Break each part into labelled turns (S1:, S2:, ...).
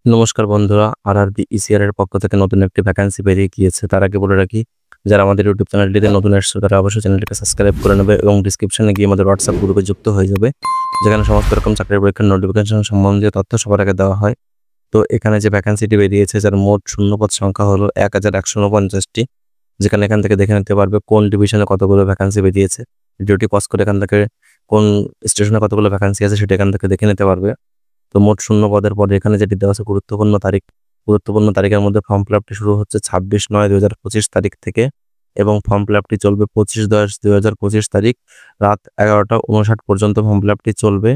S1: নমস্কার বন্ধুরা, RRB ECR এর পক্ষ থেকে নতুন একটি ভ্যাকেন্সি বেরিয়ে গিয়েছে। তার আগে বলে রাখি, যারা আমাদের ইউটিউব চ্যানেলটিতে নতুন আসছে তারা অবশ্যই চ্যানেলটিকে সাবস্ক্রাইব করে নেবে এবং ডিসক্রিপশনে গিয়ে আমাদের হোয়াটসঅ্যাপ গ্রুপে যুক্ত হয়ে যাবে, যেখানে সমস্ত রকম চাকরির পরীক্ষার নোটিফিকেশন সম্বন্ধীয় তথ্য সবার আগে দেওয়া হয়। তো এখানে যে ভ্যাকেন্সিটি বেরিয়েছে, যার মোট শূন্যপদ সংখ্যা হলো 1149টি, যেখানে এখান থেকে দেখে নিতে পারবে কোন ডিভিশনে কতগুলো ভ্যাকেন্সি বেরিয়েছে। ভিডিওটি পজ করে এখান থেকে কোন স্টেশনে কতগুলো ভ্যাকেন্সি আছে সেটা এখান থেকে দেখে নিতে পারবে। তো মোট শূন্য পদের পরে এখানে যেটি দেওয়া আছে গুরুত্বপূর্ণ তারিখের মধ্যে ফর্ম ফিল আপটি শুরু হচ্ছে 26/9/2025 তারিখ থেকে এবং ফর্ম ফিল আপটি চলবে 25/10/2025 তারিখ রাত 11:59 পর্যন্ত ফর্ম ফিল আপটি চলবে।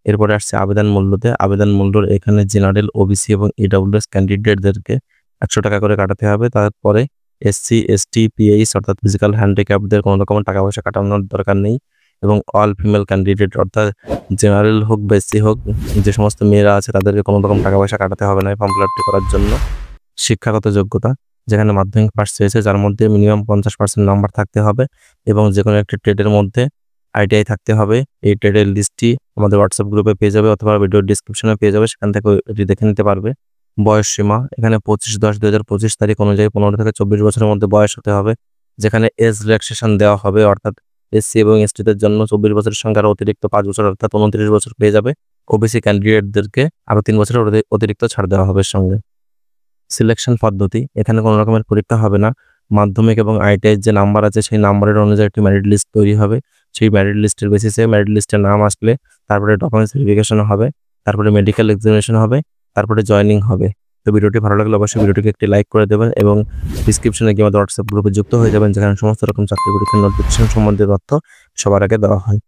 S1: এরপরে আসছে আবেদন মূল্যতে। আবেদন মূল্যর এখানে জেনারেল, ওবিসি এবং ইডব্লিউএস ক্যান্ডিডেটদেরকে 100 টাকা করে কাটাতে হবে। তারপরে এসসি, এসটি, পিএইচ অর্থাৎ ফিজিক্যাল হ্যান্ডিক্যাপদের কোনো রকম টাকা পয়সা কাটানোর দরকার নেই এবং অল ফিমেল ক্যান্ডিডেট অর্থাৎ জেনারেল হোক বা এসসি হোক, যে সমস্ত মেয়েরা আছে তাদেরকে কোনো রকম টাকা পয়সা কাটাতে হবে না এই ফর্ম ফিল আপটি করার জন্য। শিক্ষাগত যোগ্যতা, যেখানে মাধ্যমিক পাস চেয়েছে, যার মধ্যে মিনিমাম 50% নাম্বার থাকতে হবে এবং যে কোনো একটি ট্রেডের মধ্যে আইটিআই থাকতে হবে। এই ট্রেডের লিস্টটি আমাদের হোয়াটসঅ্যাপ গ্রুপে পেয়ে যাবে অথবা ভিডিওর ডিসক্রিপশনে পেয়ে যাবে, সেখান থেকে এটি দেখে নিতে পারবে। বয়স সীমা, এখানে 25/10/2025 তারিখ অনুযায়ী 15 থেকে 24 বছরের মধ্যে বয়স হতে হবে, যেখানে এজ রিল্যাক্সেশন দেওয়া হবে, অর্থাৎ এসসি এবং এসটিদের জন্য 24 বছরের সঙ্গে আরও অতিরিক্ত 5 বছর অর্থাৎ 29 বছর পেয়ে যাবে। ওবিসি ক্যান্ডিডেটদেরকে আরও 3 বছরের অতিরিক্ত ছাড় দেওয়া হবে সঙ্গে। সিলেকশন পদ্ধতি, এখানে কোনো রকমের পরীক্ষা হবে না। মাধ্যমিক এবং আইটিআই যে নাম্বার আছে সেই নাম্বারের অনুযায়ী একটি মেরিট লিস্ট তৈরি হবে। সেই মেরিট লিস্টের বেসিসে মেরিট লিস্টের নাম আসলে তারপরে ডকুমেন্টস ভেরিফিকেশন হবে, তারপরে মেডিকেল এক্সামিনেশন হবে, তারপরে জয়েনিং হবে। তো ভিডিওটি ভালো লাগলে অবশ্যই ভিডিওটিকে একটি লাইক করে দেবেন এবং ডিসক্রিপশনে গিয়ে আমাদের হোয়াটসঅ্যাপ গ্রুপে যুক্ত হয়ে যাবেন, যেখানে সমস্ত রকম চাকরি পরীক্ষার নোটিফিকেশন সম্বন্ধে তথ্য সবার আগে দেওয়া হয়।